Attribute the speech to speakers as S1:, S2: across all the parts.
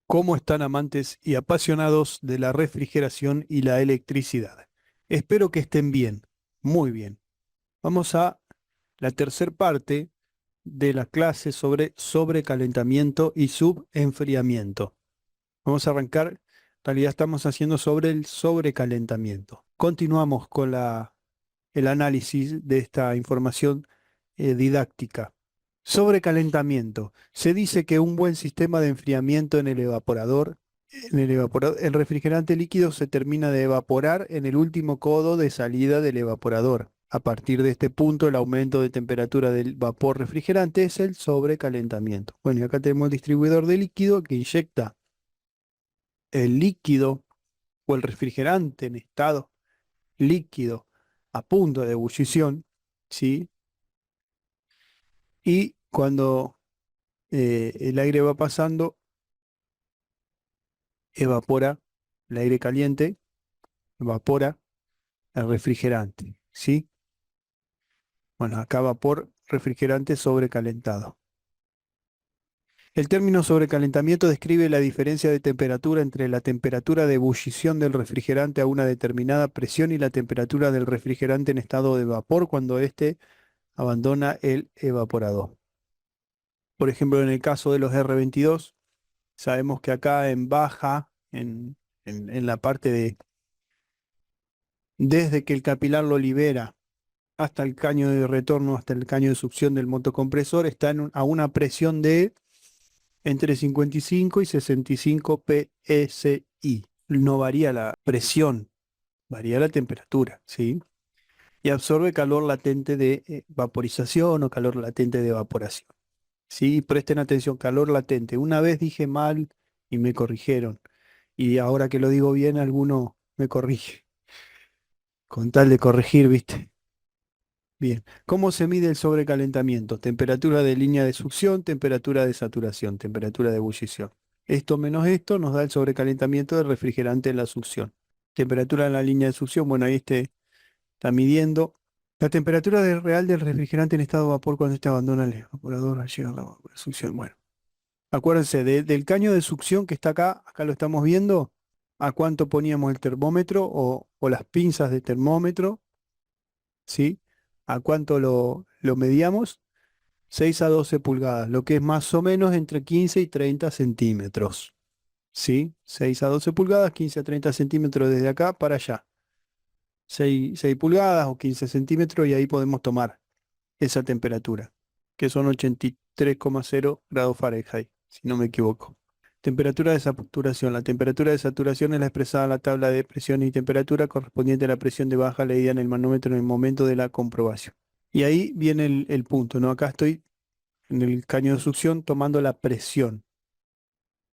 S1: ¿Cómo están amantes y apasionados de la refrigeración y la electricidad? Espero que estén bien, muy bien. Vamos a la tercer parte de la clase sobre sobrecalentamiento y subenfriamiento. Vamos a arrancar, en realidad estamos haciendo sobre el sobrecalentamiento. Continuamos con el análisis de esta información didáctica. Sobrecalentamiento. Se dice que un buen sistema de enfriamiento el refrigerante líquido se termina de evaporar en el último codo de salida del evaporador. A partir de este punto, el aumento de temperatura del vapor refrigerante es el sobrecalentamiento. Bueno, y acá tenemos el distribuidor de líquido que inyecta el líquido o el refrigerante en estado líquido a punto de ebullición, ¿sí? Y cuando el aire va pasando, evapora el aire caliente, evapora el refrigerante, ¿sí? Bueno, acá vapor, refrigerante sobrecalentado. El término sobrecalentamiento describe la diferencia de temperatura entre la temperatura de ebullición del refrigerante a una determinada presión y la temperatura del refrigerante en estado de vapor cuando éste abandona el evaporador. Por ejemplo, en el caso de los R22, sabemos que acá en baja, en la parte de, desde que el capilar lo libera hasta el caño de retorno, hasta el caño de succión del motocompresor, está a una presión de entre 55 y 65 psi. No varía la presión, varía la temperatura, ¿sí? Y absorbe calor latente de vaporización o calor latente de evaporación. Sí, presten atención, calor latente. Una vez dije mal y me corrigieron. Y ahora que lo digo bien, alguno me corrige. Con tal de corregir, ¿viste? Bien. ¿Cómo se mide el sobrecalentamiento? Temperatura de línea de succión, temperatura de saturación, temperatura de ebullición. Esto menos esto nos da el sobrecalentamiento del refrigerante en la succión. Temperatura en la línea de succión, bueno, ahí está midiendo. La temperatura real del refrigerante en estado de vapor cuando este abandona el evaporador al llegar a la succión. Bueno, acuérdense del caño de succión que está acá, acá lo estamos viendo, a cuánto poníamos el termómetro o las pinzas de termómetro, ¿sí? A cuánto lo medíamos, 6 a 12 pulgadas, lo que es más o menos entre 15 y 30 centímetros, ¿sí? 6 a 12 pulgadas, 15 a 30 centímetros desde acá para allá. 6 pulgadas o 15 centímetros y ahí podemos tomar esa temperatura, que son 83,0 grados Fahrenheit, si no me equivoco. Temperatura de saturación. La temperatura de saturación es la expresada en la tabla de presión y temperatura correspondiente a la presión de baja leída en el manómetro en el momento de la comprobación. Y ahí viene el punto, ¿no? Acá estoy en el caño de succión tomando la presión.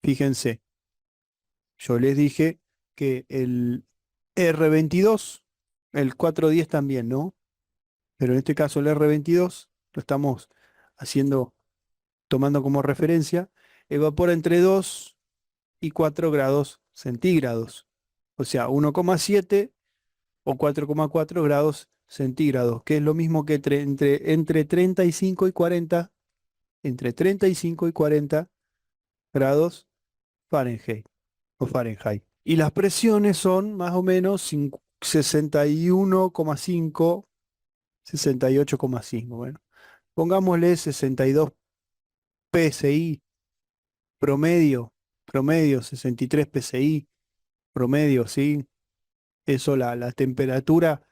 S1: Fíjense, yo les dije que el R22, el 410 también, ¿no? Pero en este caso el R22 lo estamos haciendo, tomando como referencia, evapora entre 2 y 4 grados centígrados. O sea, 1,7 o 4,4 grados centígrados, que es lo mismo que entre 35 y 40, entre 35 y 40 grados Fahrenheit o Fahrenheit. Y las presiones son más o menos 61,5, 68,5. Bueno, pongámosle 62 PSI promedio, promedio 63 PSI promedio, ¿sí? Eso, la temperatura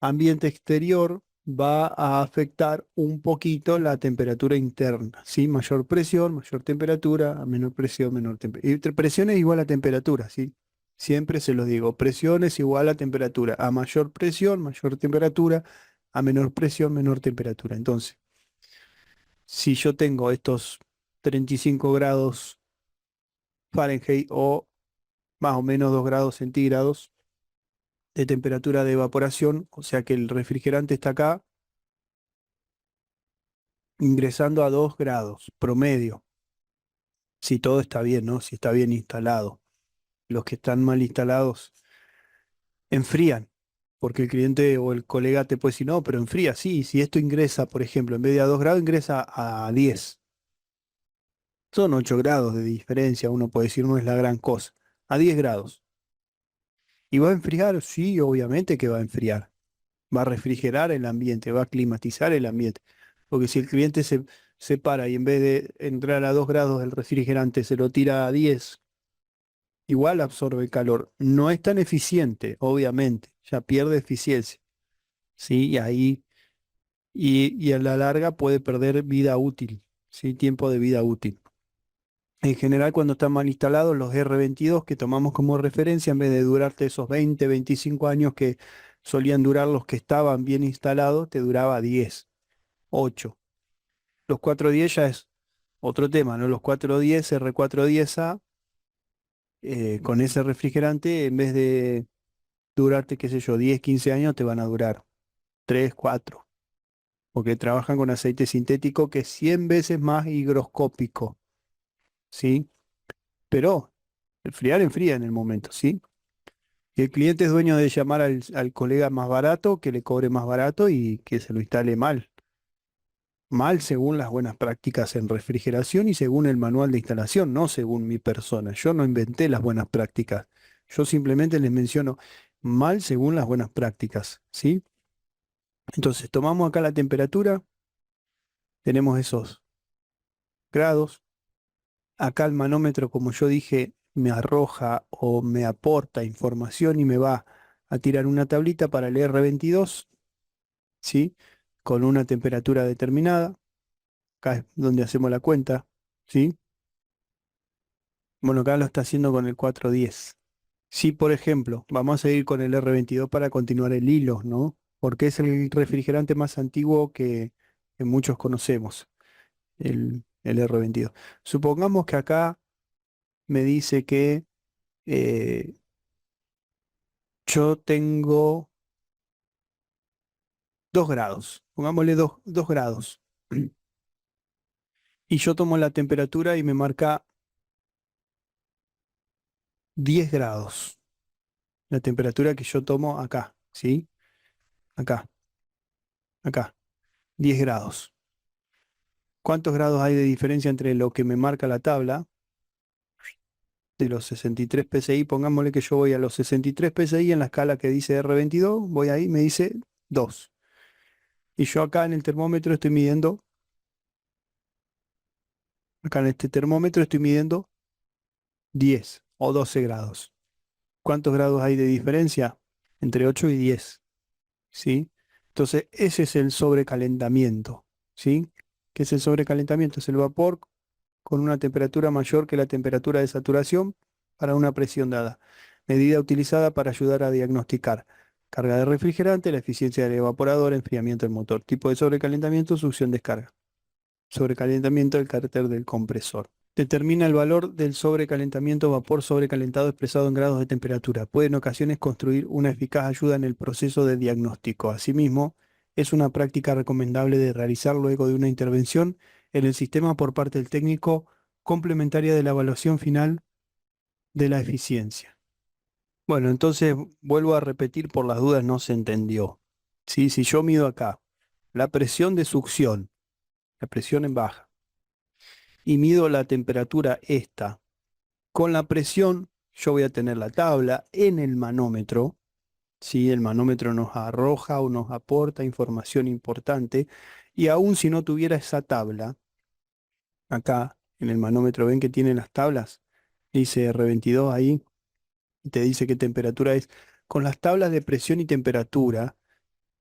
S1: ambiente exterior va a afectar un poquito la temperatura interna, ¿sí? Mayor presión, mayor temperatura, a menor presión, menor temperatura. Presión es igual a temperatura, ¿sí? Siempre se los digo, presión es igual a temperatura. A mayor presión, mayor temperatura, a menor presión, menor temperatura. Entonces, si yo tengo estos 35 grados Fahrenheit o más o menos 2 grados centígrados de temperatura de evaporación, o sea que el refrigerante está acá ingresando a 2 grados promedio, si todo está bien, ¿no? Si está bien instalado. Los que están mal instalados enfrían, porque el cliente o el colega te puede decir, no, pero enfría, sí, si esto ingresa, por ejemplo, en vez de a 2 grados, ingresa a 10. Son 8 grados de diferencia, uno puede decir no es la gran cosa. A 10 grados. ¿Y va a enfriar? Sí, obviamente que va a enfriar. Va a refrigerar el ambiente, va a climatizar el ambiente. Porque si el cliente se para y en vez de entrar a 2 grados el refrigerante se lo tira a 10, igual absorbe el calor. No es tan eficiente, obviamente, ya pierde eficiencia. ¿Sí? Y a la larga puede perder vida útil, ¿sí? Tiempo de vida útil. En general, cuando están mal instalados, los R22 que tomamos como referencia, en vez de durarte esos 20, 25 años que solían durar los que estaban bien instalados, te duraba 10, 8. Los 410 ya es otro tema, ¿no? Los 410, R410A, con ese refrigerante, en vez de durarte, qué sé yo, 10, 15 años, te van a durar 3, 4, porque trabajan con aceite sintético que es 100 veces más higroscópico, ¿sí? Pero enfría en el momento, ¿sí? Y el cliente es dueño de llamar al colega más barato, que le cobre más barato y que se lo instale mal. Mal según las buenas prácticas en refrigeración y según el manual de instalación, no según mi persona. Yo no inventé las buenas prácticas. Yo simplemente les menciono mal según las buenas prácticas, ¿sí? Entonces, tomamos acá la temperatura, tenemos esos grados. Acá el manómetro, como yo dije, me arroja o me aporta información y me va a tirar una tablita para el R22, ¿sí? Con una temperatura determinada. Acá es donde hacemos la cuenta, ¿sí? Bueno, acá lo está haciendo con el 410. Si, por ejemplo, vamos a seguir con el R22 para continuar el hilo, ¿no? Porque es el refrigerante más antiguo que muchos conocemos, el R22. Supongamos que acá me dice que eh, yo tengo 2 grados, pongámosle 2 grados, y yo tomo la temperatura y me marca 10 grados, la temperatura que yo tomo acá, ¿sí? Acá, acá, 10 grados. ¿Cuántos grados hay de diferencia entre lo que me marca la tabla de los 63 PSI? Pongámosle que yo voy a los 63 PSI en la escala que dice R22, voy ahí, me dice 2. Y yo acá en el termómetro estoy midiendo, acá en este termómetro estoy midiendo 10 o 12 grados. ¿Cuántos grados hay de diferencia? Entre 8 y 10, ¿sí? Entonces, ese es el sobrecalentamiento, ¿sí? ¿Qué es el sobrecalentamiento? Es el vapor con una temperatura mayor que la temperatura de saturación para una presión dada. Medida utilizada para ayudar a diagnosticar carga de refrigerante, la eficiencia del evaporador, enfriamiento del motor. Tipo de sobrecalentamiento, succión, descarga. Sobrecalentamiento del cárter del compresor. Determina el valor del sobrecalentamiento vapor sobrecalentado expresado en grados de temperatura. Puede en ocasiones construir una eficaz ayuda en el proceso de diagnóstico. Asimismo, es una práctica recomendable de realizar luego de una intervención en el sistema por parte del técnico complementaria de la evaluación final de la eficiencia. Bueno, entonces vuelvo a repetir por las dudas, no se entendió. ¿Sí? Si yo mido acá la presión de succión, la presión en baja, y mido la temperatura esta, con la presión yo voy a tener la tabla en el manómetro. ¿Sí? El manómetro nos arroja o nos aporta información importante. Y aún si no tuviera esa tabla, acá en el manómetro ven que tiene las tablas, dice R22 ahí, y te dice qué temperatura es. Con las tablas de presión y temperatura,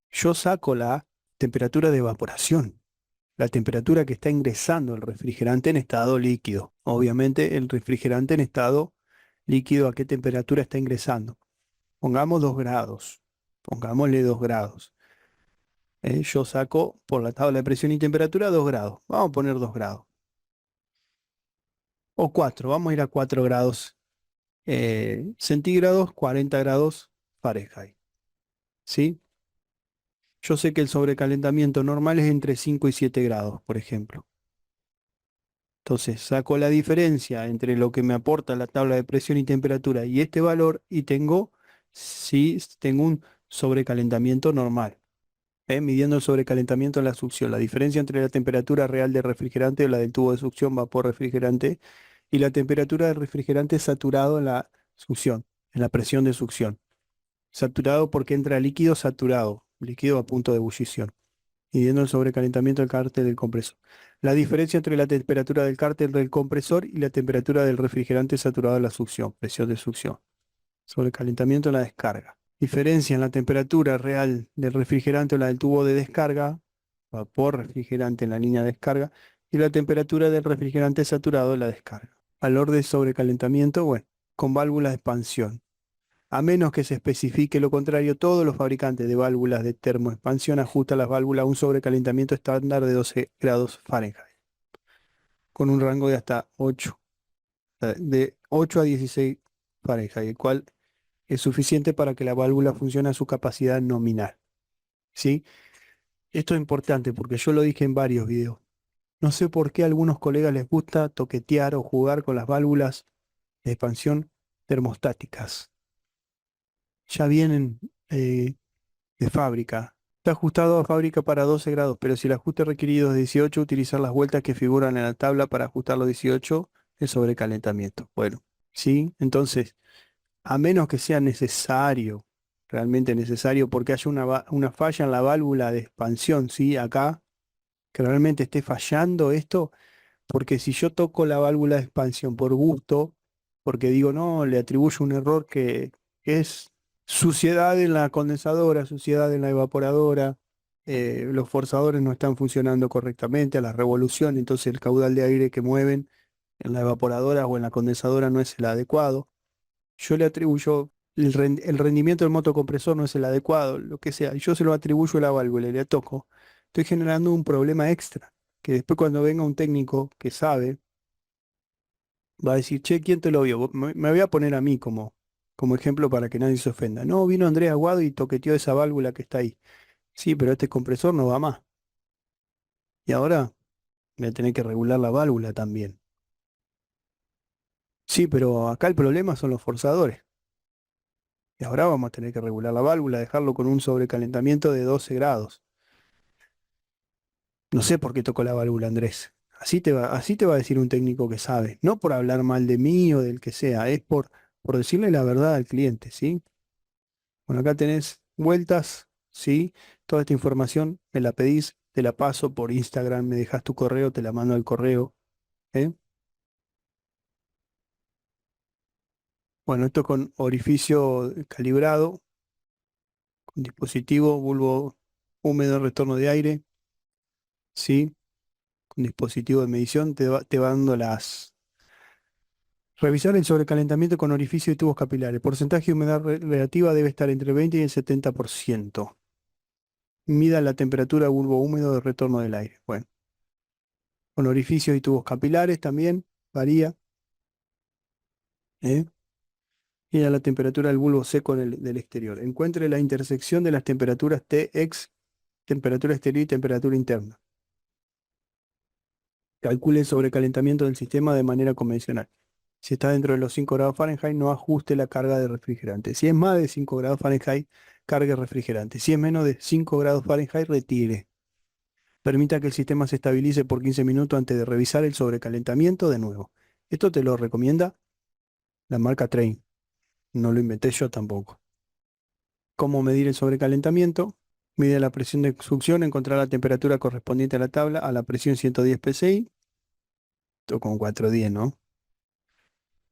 S1: yo saco la temperatura de evaporación, la temperatura que está ingresando el refrigerante en estado líquido. Obviamente el refrigerante en estado líquido, ¿a qué temperatura está ingresando? Pongamos 2 grados. Pongámosle 2 grados. Yo saco por la tabla de presión y temperatura 2 grados. Vamos a poner 2 grados. O 4. Vamos a ir a 4 grados centígrados, 40 grados Fahrenheit. ¿Sí? Yo sé que el sobrecalentamiento normal es entre 5 y 7 grados, por ejemplo. Entonces saco la diferencia entre lo que me aporta la tabla de presión y temperatura y este valor y tengo, sí, tengo un sobrecalentamiento normal. Midiendo el sobrecalentamiento en la succión. La diferencia entre la temperatura real del refrigerante o la del tubo de succión vapor refrigerante y la temperatura del refrigerante saturado en la succión, en la presión de succión. Saturado porque entra líquido saturado, líquido a punto de ebullición, midiendo el sobrecalentamiento del cárter del compresor. La diferencia entre la temperatura del cárter del compresor y la temperatura del refrigerante saturado en la succión, presión de succión. Sobrecalentamiento en la descarga. Diferencia en la temperatura real del refrigerante o la del tubo de descarga, vapor refrigerante en la línea de descarga, y la temperatura del refrigerante saturado en la descarga. Valor de sobrecalentamiento, bueno, con válvulas de expansión. A menos que se especifique lo contrario, todos los fabricantes de válvulas de termoexpansión ajustan las válvulas a un sobrecalentamiento estándar de 12 grados Fahrenheit, con un rango de hasta 8, de 8 a 16 Fahrenheit, el cual es suficiente para que la válvula funcione a su capacidad nominal. ¿Sí? Esto es importante porque yo lo dije en varios videos. No sé por qué a algunos colegas les gusta toquetear o jugar con las válvulas de expansión termostáticas. Ya vienen de fábrica. Está ajustado a fábrica para 12 grados, pero si el ajuste requerido es 18, utilizar las vueltas que figuran en la tabla para ajustar los 18 es sobrecalentamiento. Bueno, ¿sí? Entonces, a menos que sea necesario, realmente necesario, porque haya una falla en la válvula de expansión, ¿sí? Acá, que realmente esté fallando esto, porque si yo toco la válvula de expansión por gusto, porque digo, no, le atribuyo un error que es suciedad en la condensadora, suciedad en la evaporadora, los forzadores no están funcionando correctamente a la revolución, entonces el caudal de aire que mueven en la evaporadora o en la condensadora no es el adecuado. Yo le atribuyo, el rendimiento del motocompresor no es el adecuado, lo que sea, y yo se lo atribuyo a la válvula y le toco. Estoy generando un problema extra, que después cuando venga un técnico que sabe, va a decir, che, ¿quién te lo vio? Me voy a poner a mí como ejemplo para que nadie se ofenda. No, vino Andrés Aguado y toqueteó esa válvula que está ahí. Sí, pero este compresor no va más. Y ahora voy a tener que regular la válvula también. Sí, pero acá el problema son los forzadores. Y ahora vamos a tener que regular la válvula, dejarlo con un sobrecalentamiento de 12 grados. No sé por qué tocó la válvula, Andrés. Así te va a decir un técnico que sabe. No por hablar mal de mí o del que sea, es por decirle la verdad al cliente, ¿sí? Bueno, acá tenés vueltas, ¿sí? Toda esta información me la pedís, te la paso por Instagram, me dejas tu correo, te la mando al correo, ¿eh? Bueno, esto con orificio calibrado, con dispositivo, bulbo húmedo, retorno de aire, ¿sí? Con dispositivo de medición te va dando las... Revisar el sobrecalentamiento con orificio y tubos capilares. Porcentaje de humedad relativa debe estar entre el 20 y el 70%. Mida la temperatura bulbo húmedo de retorno del aire. Bueno, con orificios y tubos capilares también varía, ¿eh? Mida la temperatura del bulbo seco del exterior. Encuentre la intersección de las temperaturas Tx, temperatura exterior y temperatura interna. Calcule el sobrecalentamiento del sistema de manera convencional. Si está dentro de los 5 grados Fahrenheit, no ajuste la carga de refrigerante. Si es más de 5 grados Fahrenheit, cargue refrigerante. Si es menos de 5 grados Fahrenheit, retire. Permita que el sistema se estabilice por 15 minutos antes de revisar el sobrecalentamiento de nuevo. Esto te lo recomienda la marca Train. No lo inventé yo tampoco. ¿Cómo medir el sobrecalentamiento? Mide la presión de succión, encontrar la temperatura correspondiente a la tabla a la presión 110 psi. Esto con 410, ¿no?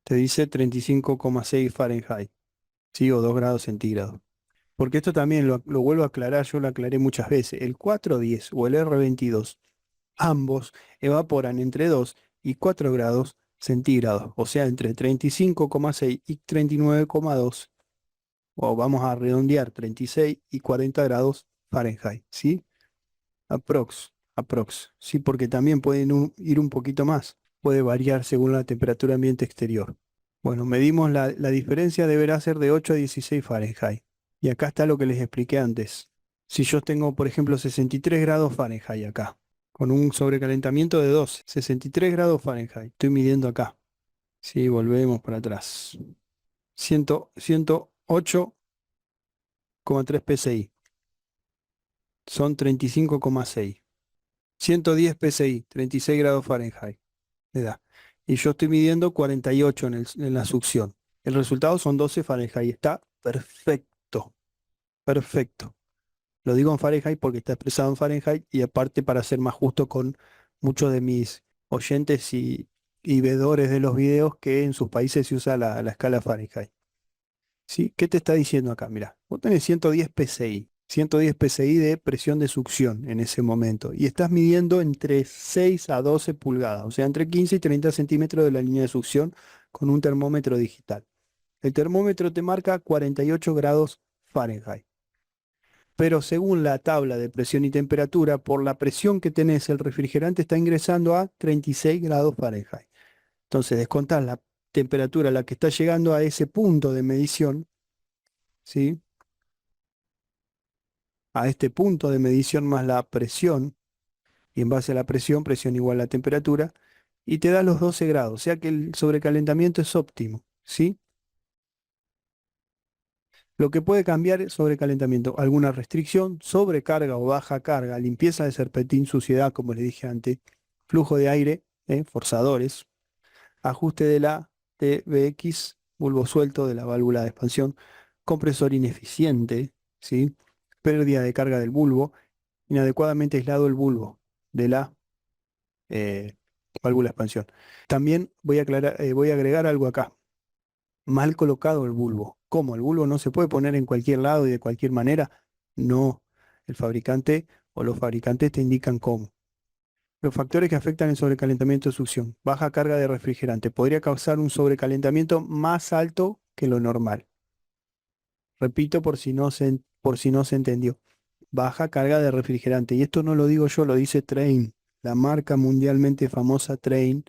S1: Te dice 35,6 Fahrenheit, ¿sí? O 2 grados centígrados. Porque esto también lo vuelvo a aclarar, yo lo aclaré muchas veces. El 410 o el R22, ambos evaporan entre 2 y 4 grados centígrados, o sea, entre 35,6 y 39,2, o vamos a redondear 36 y 40 grados Fahrenheit, ¿sí? Aprox, sí, porque también pueden ir un poquito más, puede variar según la temperatura ambiente exterior. Bueno, medimos la diferencia, deberá ser de 8 a 16 Fahrenheit. Y acá está lo que les expliqué antes. Si yo tengo, por ejemplo, 63 grados Fahrenheit acá, con un sobrecalentamiento de 12, 63 grados Fahrenheit, estoy midiendo acá. Sí, volvemos para atrás. 108,3 psi. son 35,6. 110 PSI, 36 grados Fahrenheit le da. Y yo estoy midiendo 48 en la succión. El resultado son 12 Fahrenheit. Está perfecto, perfecto. Lo digo en Fahrenheit porque está expresado en Fahrenheit y aparte para ser más justo con muchos de mis oyentes y vedores de los videos que en sus países se usa la escala Fahrenheit. ¿Sí? ¿Qué te está diciendo acá? Mira, vos tenés 110 PSI, 110 PSI de presión de succión en ese momento y estás midiendo entre 6 a 12 pulgadas, o sea, entre 15 y 30 centímetros de la línea de succión con un termómetro digital. El termómetro te marca 48 grados Fahrenheit. Pero según la tabla de presión y temperatura, por la presión que tenés, el refrigerante está ingresando a 36 grados Fahrenheit. Entonces, descontás la temperatura a la que está llegando a ese punto de medición, ¿sí? A este punto de medición más la presión, y en base a la presión, presión igual a la temperatura, y te da los 12 grados, o sea que el sobrecalentamiento es óptimo, ¿sí? Lo que puede cambiar es sobrecalentamiento, alguna restricción, sobrecarga o baja carga, limpieza de serpentín, suciedad, como le dije antes, flujo de aire, forzadores, ajuste de la TBX, bulbo suelto de la válvula de expansión, compresor ineficiente, ¿sí? Pérdida de carga del bulbo, inadecuadamente aislado el bulbo de la eh, válvula de expansión. También voy a agregar algo acá. Mal colocado el bulbo. ¿Cómo? ¿El bulbo no se puede poner en cualquier lado y de cualquier manera? No. El fabricante o los fabricantes te indican cómo. Los factores que afectan el sobrecalentamiento de succión. Baja carga de refrigerante. Podría causar un sobrecalentamiento más alto que lo normal. Repito por si no se entendió. Baja carga de refrigerante. Y esto no lo digo yo, lo dice Trane, la marca mundialmente famosa Trane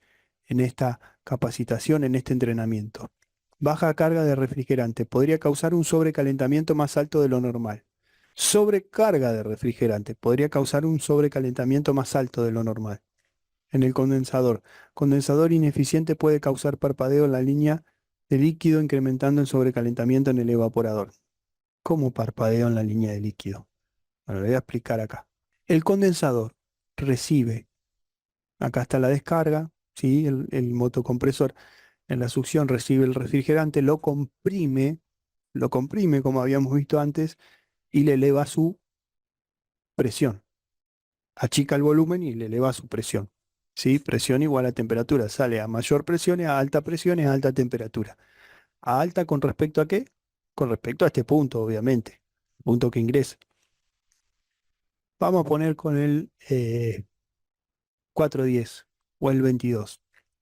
S1: en esta capacitación, en este entrenamiento. Baja carga de refrigerante podría causar un sobrecalentamiento más alto de lo normal. Sobrecarga de refrigerante podría causar un sobrecalentamiento más alto de lo normal. En el condensador. Condensador ineficiente puede causar parpadeo en la línea de líquido incrementando el sobrecalentamiento en el evaporador. ¿Cómo parpadeo en la línea de líquido? Bueno, lo voy a explicar acá. El condensador recibe, acá está la descarga, ¿sí? El motocompresor en la succión recibe el refrigerante, lo comprime como habíamos visto antes y le eleva su presión. Achica el volumen y le eleva su presión. ¿Sí? Presión igual a temperatura. Sale a mayor presión y a alta presión y a alta temperatura. ¿A alta con respecto a qué? Con respecto a este punto, obviamente. Punto que ingresa. Vamos a poner con el 410 o el 22.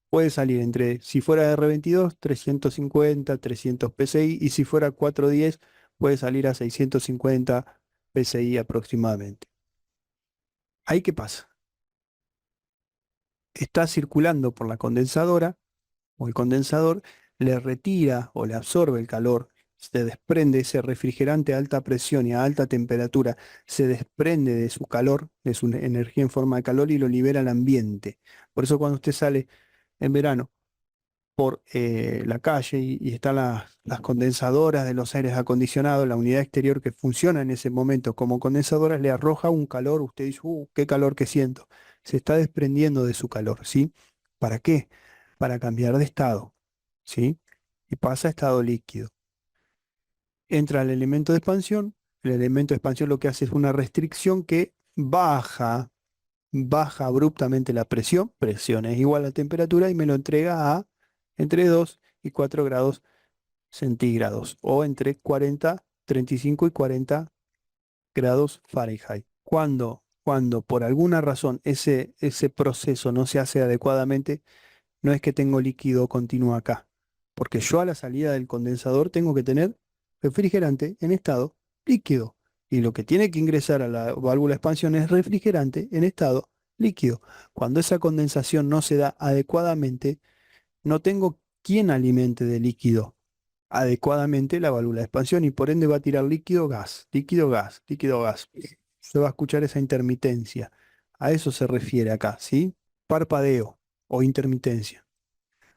S1: Puede salir entre, si fuera R22, 350, 300 PSI y si fuera 410, puede salir a 650 PSI aproximadamente. ¿Ahí qué pasa? Está circulando por la condensadora o el condensador, le retira o le absorbe el calor, se desprende ese refrigerante a alta presión y a alta temperatura, se desprende de su calor, de su energía en forma de calor y lo libera al ambiente. Por eso cuando usted sale en verano por la calle y están las condensadoras de los aires acondicionados, la unidad exterior que funciona en ese momento como condensadoras le arroja un calor, usted dice, qué calor que siento. Se está desprendiendo de su calor, ¿sí? ¿Para qué? Para cambiar de estado, ¿sí? Y pasa a estado líquido. Entra el elemento de expansión, el elemento de expansión lo que hace es una restricción que baja abruptamente la presión, presión es igual a temperatura y me lo entrega a entre 2 y 4 grados centígrados o entre 35 y 40 grados Fahrenheit. Cuando por alguna razón ese proceso no se hace adecuadamente, no es que tengo líquido continuo acá, porque yo a la salida del condensador tengo que tener refrigerante en estado líquido. Y lo que tiene que ingresar a la válvula de expansión es refrigerante en estado líquido. Cuando esa condensación no se da adecuadamente, no tengo quien alimente de líquido adecuadamente la válvula de expansión y por ende va a tirar líquido, gas, líquido, gas, líquido, gas. Se va a escuchar esa intermitencia. A eso se refiere acá, ¿sí? Parpadeo o intermitencia.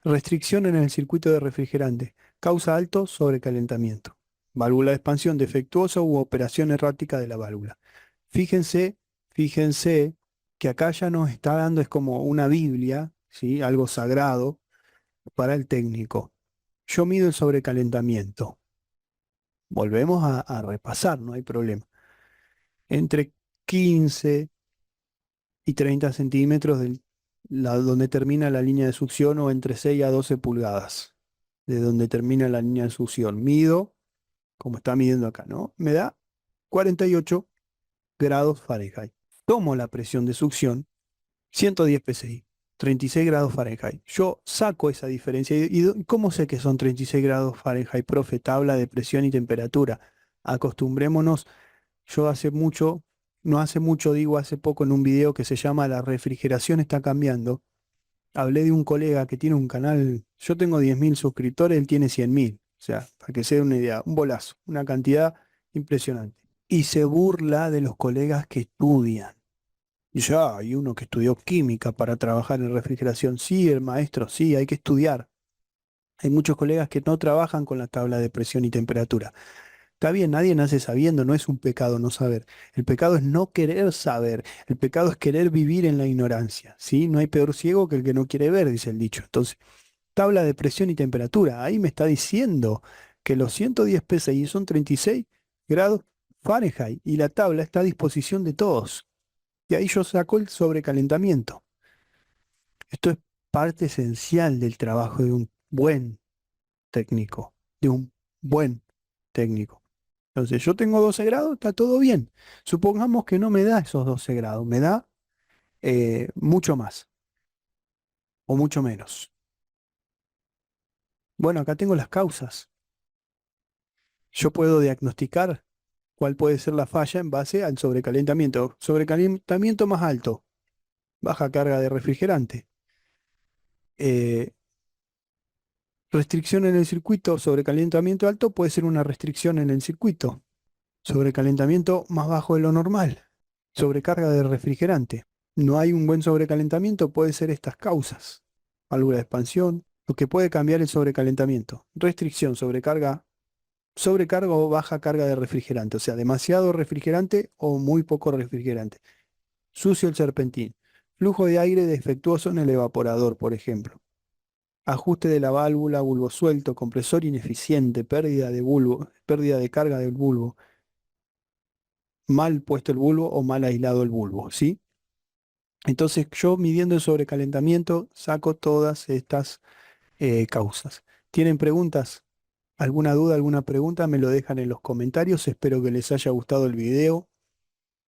S1: Restricción en el circuito de refrigerante. Causa alto sobrecalentamiento. Válvula de expansión defectuosa u operación errática de la válvula. Fíjense, fíjense que acá ya nos está dando, es como una Biblia, ¿sí? Algo sagrado para el técnico. Yo mido el sobrecalentamiento. Volvemos a repasar, no hay problema. Entre 15 y 30 centímetros donde termina la línea de succión o entre 6 a 12 pulgadas de donde termina la línea de succión. Mido, como está midiendo acá, ¿no? Me da 48 grados Fahrenheit. Tomo la presión de succión, 110 psi, 36 grados Fahrenheit. Yo saco esa diferencia. ¿Y cómo sé que son 36 grados Fahrenheit, profe? Tabla de presión y temperatura. Acostumbrémonos. Yo hace mucho, no hace mucho, digo hace poco en un video que se llama La refrigeración está cambiando. Hablé de un colega que tiene un canal, yo tengo 10.000 suscriptores, él tiene 100.000. O sea, para que se dé una idea, un bolazo, una cantidad impresionante. Y se burla de los colegas que estudian. Y ya hay uno que estudió química para trabajar en refrigeración. Sí, el maestro, sí, hay que estudiar. Hay muchos colegas que no trabajan con la tabla de presión y temperatura. Está bien, nadie nace sabiendo, no es un pecado no saber. El pecado es no querer saber. El pecado es querer vivir en la ignorancia, ¿sí? No hay peor ciego que el que no quiere ver, dice el dicho. Entonces, tabla de presión y temperatura. Ahí me está diciendo que los 110 PSI son 36 grados Fahrenheit y la tabla está a disposición de todos. Y ahí yo saco el sobrecalentamiento. Esto es parte esencial del trabajo de un buen técnico, de un buen técnico. Entonces, yo tengo 12 grados, está todo bien. Supongamos que no me da esos 12 grados, me da mucho más o mucho menos. Bueno, acá tengo las causas. Yo puedo diagnosticar cuál puede ser la falla en base al sobrecalentamiento. Sobrecalentamiento más alto, baja carga de refrigerante. Eh, restricción en el circuito, sobrecalentamiento alto puede ser una restricción en el circuito. Sobrecalentamiento más bajo de lo normal, sobrecarga de refrigerante. No hay un buen sobrecalentamiento, puede ser estas causas. Válvula de expansión, lo que puede cambiar el sobrecalentamiento. Restricción, sobrecarga o baja carga de refrigerante, o sea, demasiado refrigerante o muy poco refrigerante. Sucio el serpentín. Flujo de aire defectuoso en el evaporador, por ejemplo. Ajuste de la válvula, bulbo suelto, compresor ineficiente, pérdida de bulbo, pérdida de carga del bulbo, mal puesto el bulbo o mal aislado el bulbo, ¿sí? Entonces yo midiendo el sobrecalentamiento saco todas estas causas. ¿Tienen preguntas? ¿Alguna duda, alguna pregunta? Me lo dejan en los comentarios. Espero que les haya gustado el video.